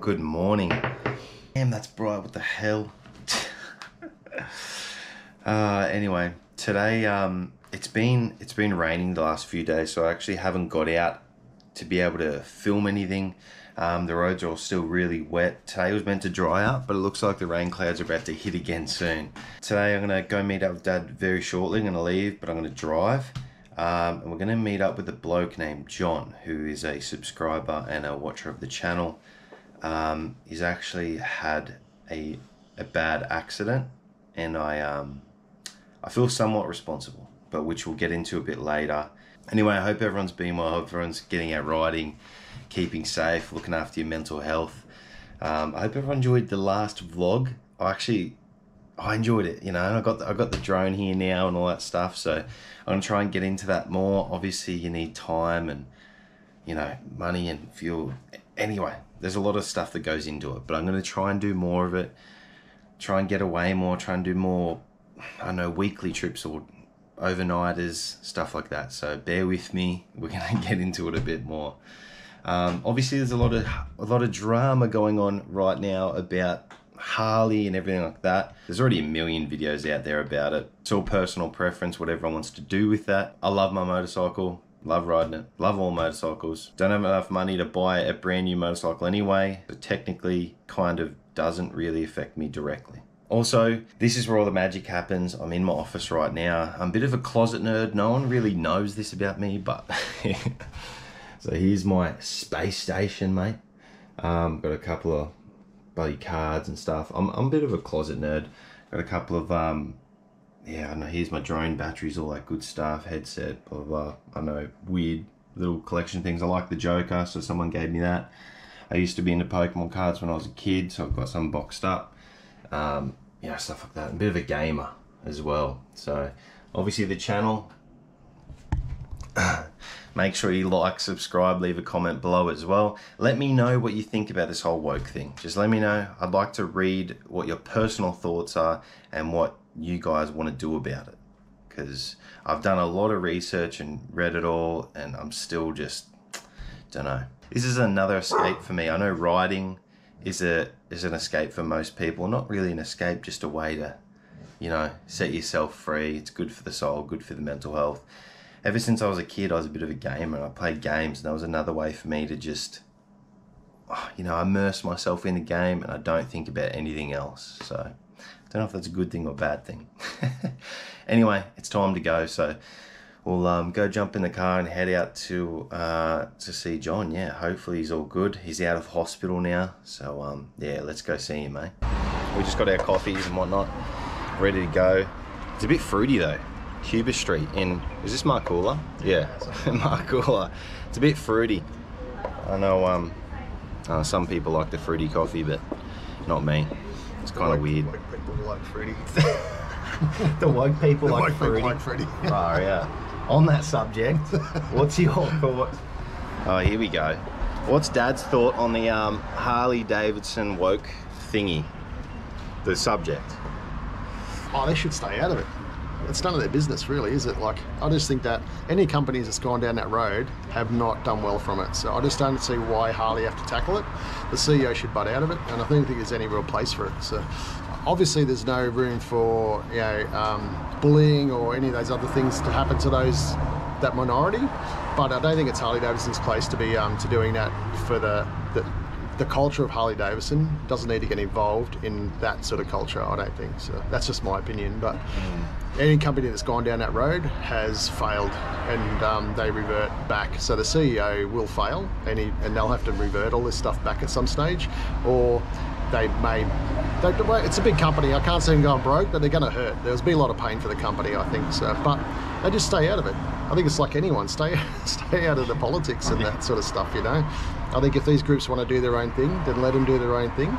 good morning. Damn, that's bright, what the hell? Anyway, today it's been raining the last few days, so I actually haven't got out to be able to film anything. The roads are all still really wet. Today was meant to dry up, but it looks like the rain clouds are about to hit again soon. Today I'm gonna go meet up with Dad very shortly. I'm gonna leave, but I'm gonna drive. And we're gonna meet up with a bloke named John, who is a subscriber and a watcher of the channel. He's actually had a bad accident, and I feel somewhat responsible, but which we'll get into a bit later. Anyway, I hope everyone's been well, I hope everyone's getting out riding, keeping safe, looking after your mental health. I hope everyone enjoyed the last vlog. I enjoyed it, you know, and I got the drone here now and all that stuff, so I'm gonna try and get into that more. Obviously you need time and, you know, money and fuel. Anyway, there's a lot of stuff that goes into it, but I'm gonna try and do more of it, try and get away more, try and do more, I don't know, weekly trips or overnighters, stuff like that. So bear with me, we're gonna get into it a bit more. Obviously there's a lot of drama going on right now about Harley and everything like that. There's already a million videos out there about it. It's all personal preference, what everyone wants to do with that. I love my motorcycle, love riding it, love all motorcycles. Don't have enough money to buy a brand new motorcycle anyway, so technically kind of doesn't really affect me directly. Also, this is where all the magic happens. I'm in my office right now. I'm a bit of a closet nerd. No one really knows this about me, but so here's my space station, mate. Got a couple of bloody cards and stuff. I'm a bit of a closet nerd. Got a couple of yeah, I know, here's my drone batteries, all that good stuff, headset, blah blah blah. I know, weird little collection things. I like the Joker, so someone gave me that. I used to be into Pokemon cards when I was a kid, so I've got some boxed up. You know, stuff like that. I'm a bit of a gamer as well. So obviously the channel, make sure you like, subscribe, leave a comment below as well. Let me know what you think about this whole woke thing. Just let me know. I'd like to read what your personal thoughts are and what you guys want to do about it. Because I've done a lot of research and read it all, and I'm still just, don't know. This is another escape for me. I know riding is an escape for most people. Not really an escape, just a way to, you know, set yourself free. It's good for the soul, good for the mental health. Ever since I was a kid, I was a bit of a gamer, and I played games, and that was another way for me to just, you know, immerse myself in the game, and I don't think about anything else. So I don't know if that's a good thing or a bad thing. Anyway, it's time to go, so we'll go jump in the car and head out to see John. Yeah, hopefully he's all good. He's out of hospital now, so yeah, let's go see him, mate. We just got our coffees and whatnot, ready to go. It's a bit fruity though. Cuba Street in, is this Marcoola? Yeah, Marcoola. It's a bit fruity. I know some people like the fruity coffee, but not me. It's kind of weird. Woke people like fruity. The woke people the like woke fruity. People like fruity. Oh yeah. On that subject, what's your thought? Oh, here we go. What's Dad's thought on the Harley-Davidson woke thingy? The subject. Oh, they should stay out of it. It's none of their business, really, is it? Like, I just think that any companies that's gone down that road have not done well from it. So I just don't see why Harley have to tackle it. The CEO should butt out of it, and I don't think there's any real place for it. So obviously there's no room for, you know, bullying or any of those other things to happen to that minority. But I don't think it's Harley-Davidson's place to be doing that for the culture of Harley-Davidson. Doesn't need to get involved in that sort of culture, I don't think. So that's just my opinion. But any company that's gone down that road has failed, and they revert back. So the CEO will fail, and they'll have to revert all this stuff back at some stage, or it's a big company. I can't see them going broke, but they're going to hurt. There's be a lot of pain for the company, I think. So, but they just stay out of it. I think it's like anyone, stay out of the politics and that sort of stuff, you know. I think if these groups want to do their own thing, then let them do their own thing.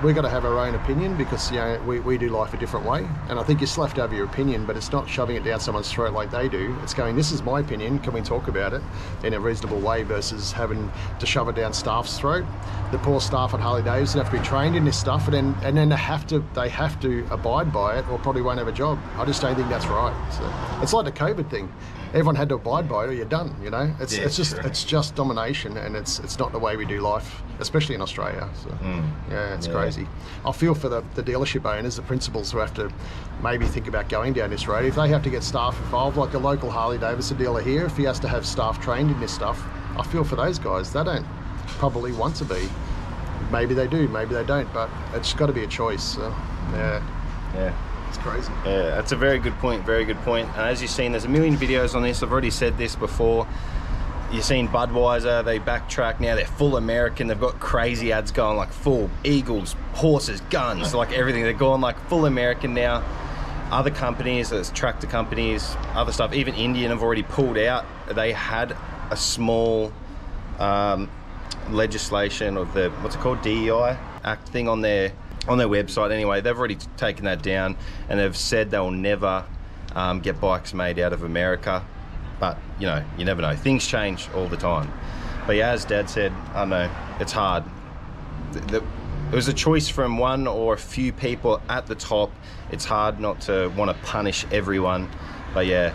We've got to have our own opinion because, you know, we do life a different way. And I think you still have to have your opinion, but it's not shoving it down someone's throat like they do. It's going, this is my opinion, can we talk about it in a reasonable way, versus having to shove it down staff's throat. The poor staff at Harley-Davidson have to be trained in this stuff, and then they have to abide by it, or probably won't have a job. I just don't think that's right. So, it's like the COVID thing. Everyone had to abide by it, or you're done. You know, it's just domination, and it's not the way we do life, especially in Australia. So yeah, it's crazy. I feel for the dealership owners, the principals, who have to maybe think about going down this road. If they have to get staff involved, like a local Harley-Davidson dealer here, if he has to have staff trained in this stuff, I feel for those guys. They don't probably want to be. Maybe they do, maybe they don't, but it's got to be a choice. So, yeah. It's crazy. Yeah, that's a very good point, very good point. And as you've seen, there's a million videos on this. I've already said this before. You've seen Budweiser, they backtrack now, they're full American. They've got crazy ads going, like full eagles, horses, guns, like everything. They're going like full American now. Other companies, there's tractor companies, other stuff, even Indian have already pulled out. They had a small legislation of the, what's it called, DEI Act thing on their website. Anyway, they've already taken that down, and they've said they'll never get bikes made out of America. But you know, you never know, things change all the time. But yeah, as Dad said, I don't know, it's hard. It was a choice from one or a few people at the top. It's hard not to want to punish everyone, but yeah,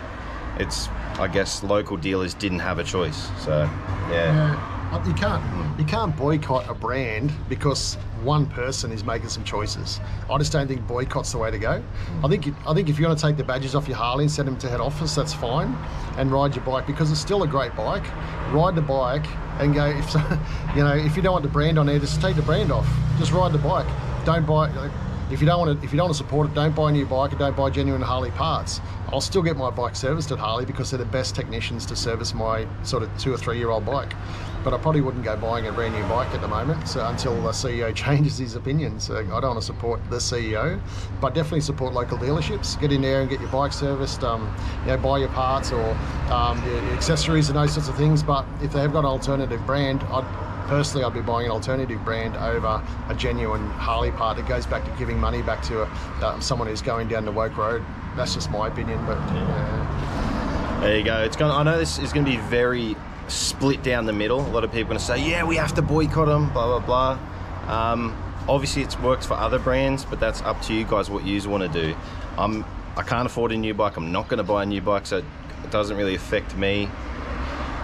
it's, I guess local dealers didn't have a choice. So yeah. You can't boycott a brand because one person is making some choices. I just don't think boycott's the way to go. I think if you want to take the badges off your Harley and send them to head office, that's fine, and ride your bike, because it's still a great bike. Ride the bike and go. If you know, if you don't want the brand on there, just take the brand off. Just ride the bike. Don't buy. If you don't want to support it, don't buy a new bike and don't buy genuine Harley parts. I'll still get my bike serviced at Harley because they're the best technicians to service my sort of 2 or 3 year old bike. But I probably wouldn't go buying a brand new bike at the moment, so until the CEO changes his opinion. So I don't want to support the CEO, but definitely support local dealerships. Get in there and get your bike serviced. You know, buy your parts or your accessories and those sorts of things. But if they have got an alternative brand, I'd be buying an alternative brand over a genuine Harley part that goes back to giving money back to someone who's going down the woke road. That's just my opinion, but there you go. I know this is going to be very split down the middle. A lot of people are going to say, yeah, we have to boycott them, blah, blah, blah. Obviously, it works for other brands, but that's up to you guys what you want to do. I can't afford a new bike. I'm not going to buy a new bike, so it doesn't really affect me.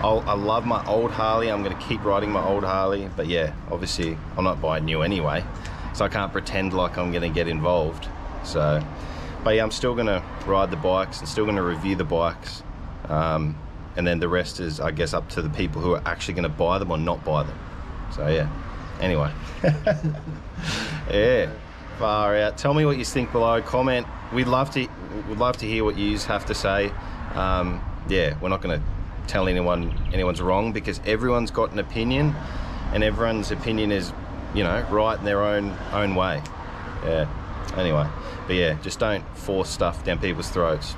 I love my old Harley. I'm going to keep riding my old Harley, but yeah, obviously I'm not buying new anyway, so I can't pretend like I'm going to get involved. So, but yeah, I'm still going to ride the bikes and still going to review the bikes, and then the rest is, I guess, up to the people who are actually going to buy them or not buy them. So yeah, anyway. Yeah, far out. Tell me what you think below. Comment. We'd love to hear what you have to say. Yeah, we're not going to tell anyone's wrong, because everyone's got an opinion, and everyone's opinion is, you know, right in their own way. Yeah. Anyway, but yeah, just don't force stuff down people's throats.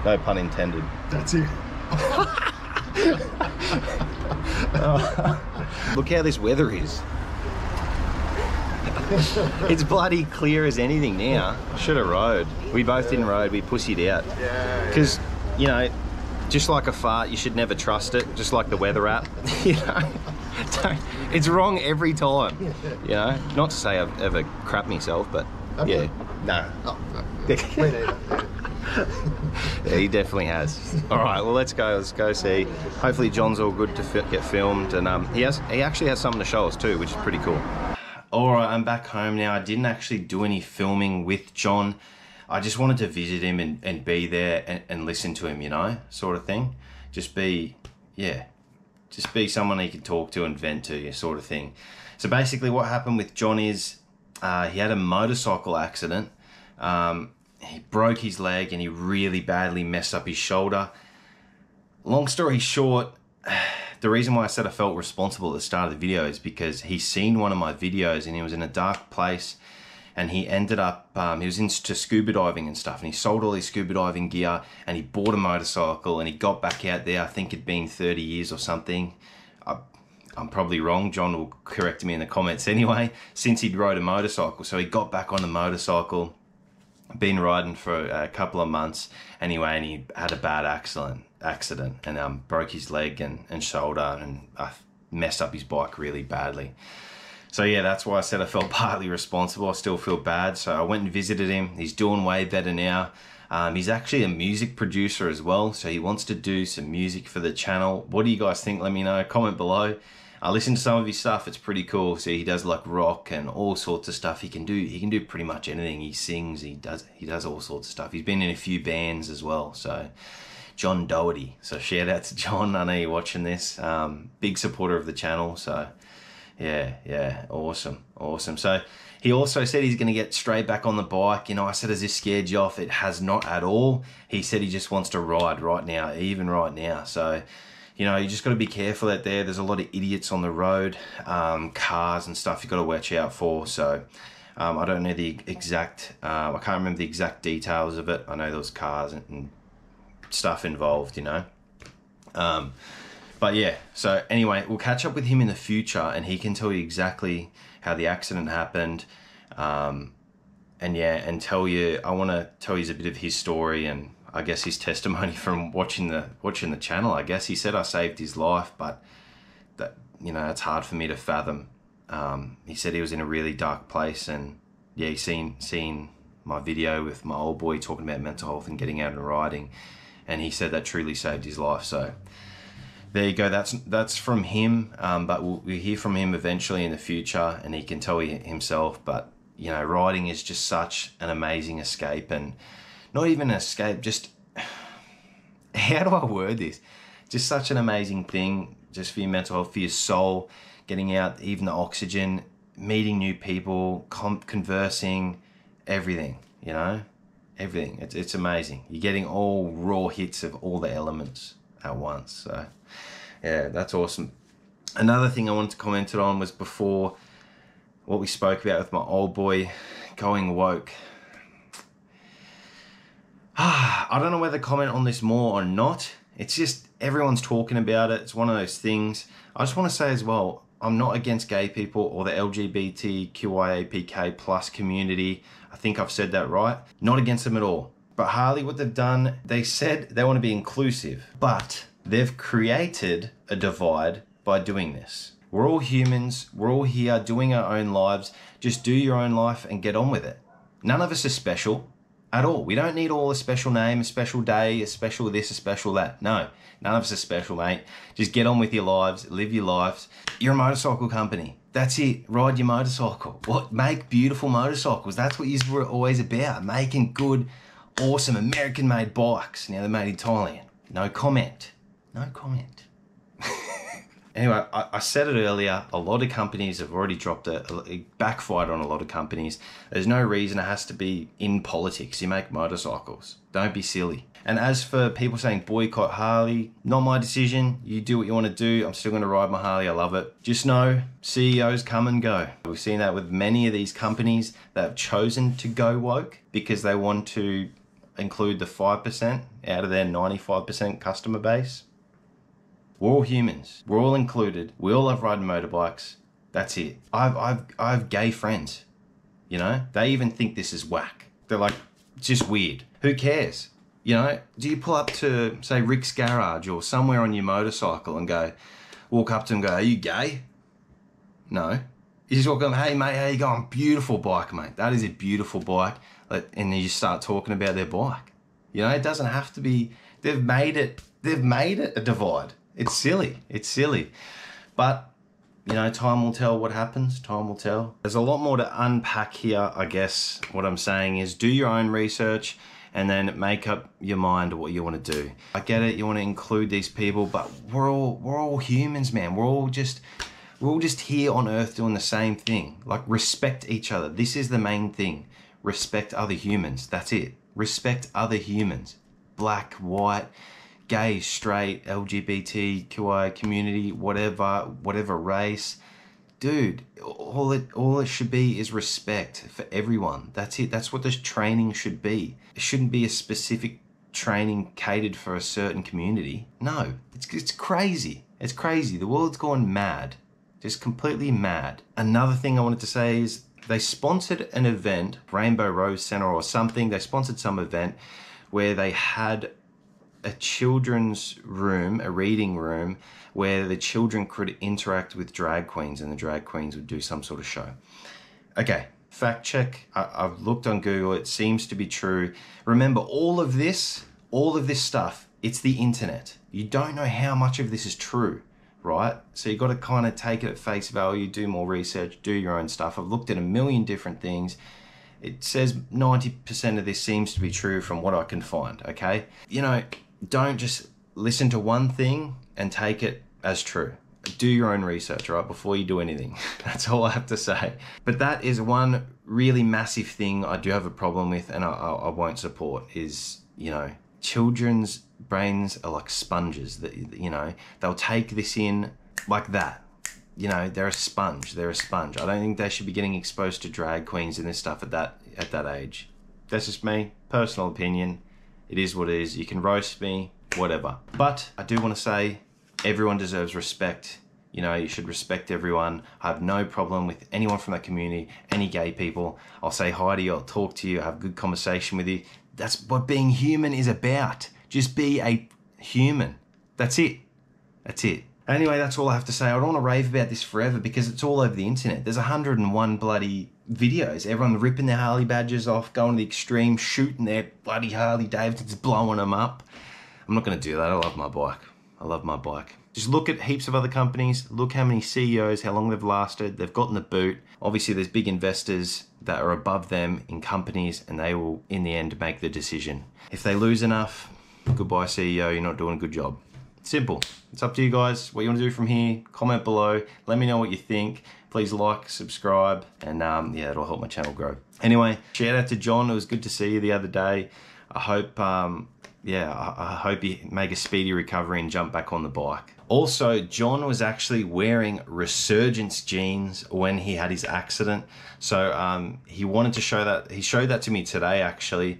No pun intended. That's it. Look how this weather is. It's bloody clear as anything now. Should have rode. We both didn't rode. We pussied out. Yeah. Because, you know, just like a fart, you should never trust it. Just like the weather app. You know, it's wrong every time. You know, not to say I've ever crapped myself, but yeah, no. Oh, no. Me neither. Yeah, he definitely has. All right, well, let's go see. Hopefully John's all good to get filmed, and he actually has something to show us too, which is pretty cool. All right, I'm back home now. I didn't actually do any filming with John. I just wanted to visit him and be there and listen to him, you know, sort of thing. Just be someone he can talk to and vent to you, sort of thing. So basically what happened with John is he had a motorcycle accident. He broke his leg and he really badly messed up his shoulder. Long story short, the reason why I said I felt responsible at the start of the video is because he's seen one of my videos and he was in a dark place, and he ended up, he was into scuba diving and stuff, and he sold all his scuba diving gear and he bought a motorcycle and he got back out there. I think it'd been 30 years or something. I I'm probably wrong. John will correct me in the comments anyway, since he'd rode a motorcycle. So he got back on the motorcycle, been riding for a couple of months anyway, and he had a bad accident and broke his leg and shoulder, and messed up his bike really badly. So yeah, that's why I said I felt partly responsible. I still feel bad. So I went and visited him. He's doing way better now. He's actually a music producer as well, so he wants to do some music for the channel. What do you guys think? Let me know. Comment below. I listened to some of his stuff. It's pretty cool. So he does like rock and all sorts of stuff. He can do pretty much anything. He sings. He does all sorts of stuff. He's been in a few bands as well. So John Doherty. So shout out to John. I know you're watching this. Big supporter of the channel. So yeah, awesome. So he also said he's going to get straight back on the bike. You know, I said, has this scared you off? It has not at all. He said he just wants to ride right now, even right now. So, you know, you just got to be careful out there. There's a lot of idiots on the road, cars and stuff you got to watch out for. So I don't know the exact, I can't remember the exact details of it. I know there was cars and stuff involved, you know. But yeah, so anyway, we'll catch up with him in the future and he can tell you exactly how the accident happened. And tell you, I want to tell you a bit of his story and I guess his testimony from watching the channel. I guess he said I saved his life, but that, you know, it's hard for me to fathom. He said he was in a really dark place, and yeah, he's seen my video with my old boy talking about mental health and getting out and riding, and he said that truly saved his life. So there you go. That's from him, but we'll hear from him eventually in the future, and he can tell you himself. But you know, riding is just such an amazing escape, and not even an escape. Just how do I word this? Just such an amazing thing, just for your mental health, for your soul, getting out, even the oxygen, meeting new people, conversing, everything. You know, everything. It's amazing. You're getting all raw hits of all the elements at once. So yeah, that's awesome. Another thing I wanted to comment on was before what we spoke about with my old boy going woke. I don't know whether to comment on this more or not. It's just everyone's talking about it. It's one of those things. I just want to say as well, I'm not against gay people or the LGBTQIAPK plus community. I think I've said that right. Not against them at all. But Harley, what they've done, they said they want to be inclusive, but they've created a divide by doing this. We're all humans. We're all here doing our own lives. Just do your own life and get on with it. None of us are special at all. We don't need all a special name, a special day, a special this, a special that. No, none of us are special, mate. Just get on with your lives, live your lives. You're a motorcycle company. That's it. Ride your motorcycle. What? Make beautiful motorcycles. That's what you were always about. Making good, awesome American-made bikes. Now they're made in Thailand. No comment. No comment. Anyway, I said it earlier, a lot of companies have already dropped it backfired on a lot of companies. There's no reason it has to be in politics. You make motorcycles. Don't be silly. And as for people saying boycott Harley, not my decision. You do what you want to do. I'm still going to ride my Harley. I love it. Just know CEOs come and go. We've seen that with many of these companies that have chosen to go woke because they want to include the 5% out of their 95% customer base. We're all humans. We're all included. We all love riding motorbikes. That's it. I have gay friends. You know, they even think this is whack. They're like, it's just weird. Who cares? You know, do you pull up to, say, Rick's garage or somewhere on your motorcycle and walk up to him and go, are you gay? No. You just walk up, hey mate, how you going? Beautiful bike, mate. That is a beautiful bike. And then you start talking about their bike. You know, it doesn't have to be, they've made it a divide. It's silly. It's silly. But, you know, time will tell what happens. Time will tell. There's a lot more to unpack here, I guess. What I'm saying is do your own research and then make up your mind what you want to do. I get it. You want to include these people, but we're all humans, man. We're all just here on Earth doing the same thing. Like, respect each other. This is the main thing. Respect other humans. That's it. Respect other humans. Black, white, gay, straight, LGBTQI community, whatever race. Dude, all it should be is respect for everyone. That's it. That's what this training should be. It shouldn't be a specific training catered for a certain community. No, it's crazy. It's crazy. The world's gone mad. Just completely mad. Another thing I wanted to say is they sponsored an event, Rainbow Rose Center or something. They sponsored some event where they had a children's room, a reading room, where the children could interact with drag queens and the drag queens would do some sort of show. Okay, fact check. I've looked on Google. It seems to be true. Remember, all of this stuff, it's the internet. You don't know how much of this is true, right? So you got to kind of take it at face value, do more research, do your own stuff. I've looked at a million different things. It says 90% of this seems to be true from what I can find, okay? You know, don't just listen to one thing and take it as true. Do your own research, right, before you do anything. That's all I have to say. But that is one really massive thing I do have a problem with and I won't support is, you know, children's brains are like sponges. That, you know, they'll take this in like that. You know, they're a sponge. They're a sponge. I don't think they should be getting exposed to drag queens and this stuff at that age. That's just me, personal opinion. It is what it is. You can roast me, whatever. But I do want to say everyone deserves respect. You know, you should respect everyone. I have no problem with anyone from that community, any gay people. I'll say hi to you, I'll talk to you, have a good conversation with you. That's what being human is about. Just be a human. That's it. That's it. Anyway, that's all I have to say. I don't want to rave about this forever because it's all over the internet. There's 101 bloody videos. Everyone ripping their Harley badges off, going to the extreme, shooting their bloody Harley-Davidsons, blowing them up. I'm not going to do that. I love my bike. I love my bike. Just look at heaps of other companies. Look how many CEOs, how long they've lasted. They've gotten the boot. Obviously, there's big investors that are above them in companies and they will, in the end, make the decision. If they lose enough, goodbye CEO, you're not doing a good job. Simple. It's up to you guys. What you want to do from here, comment below. Let me know what you think. Please like, subscribe, and yeah, it'll help my channel grow. Anyway, shout out to John. It was good to see you the other day. I hope, I hope you make a speedy recovery and jump back on the bike. Also, John was actually wearing Resurgence jeans when he had his accident. So he wanted to show that. He showed that to me today, actually.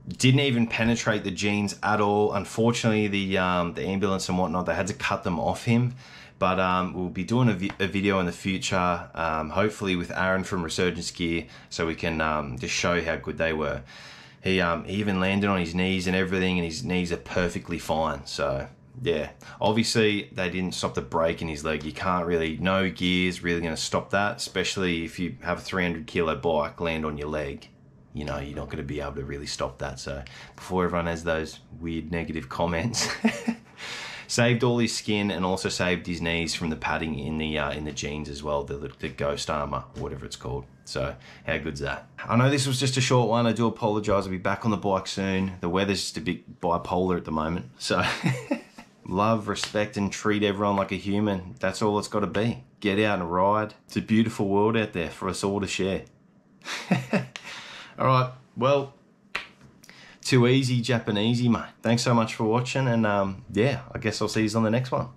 Didn't even penetrate the jeans at all. Unfortunately, the ambulance and whatnot, they had to cut them off him. But we'll be doing a video in the future, hopefully with Aaron from Resurgence Gear, so we can just show how good they were. He even landed on his knees and everything, and his knees are perfectly fine. So yeah, obviously they didn't stop the break in his leg. You can't really, no gear's really going to stop that, especially if you have a 300 kilo bike land on your leg. You know, you're not going to be able to really stop that. So before everyone has those weird negative comments, saved all his skin and also saved his knees from the padding in the jeans as well, the ghost armor, or whatever it's called. So how good's that? I know this was just a short one. I do apologize. I'll be back on the bike soon. The weather's just a bit bipolar at the moment. So love, respect, and treat everyone like a human. That's all it's got to be. Get out and ride. It's a beautiful world out there for us all to share. All right, well, too easy Japanesey, mate. Thanks so much for watching, and yeah, I guess I'll see you on the next one.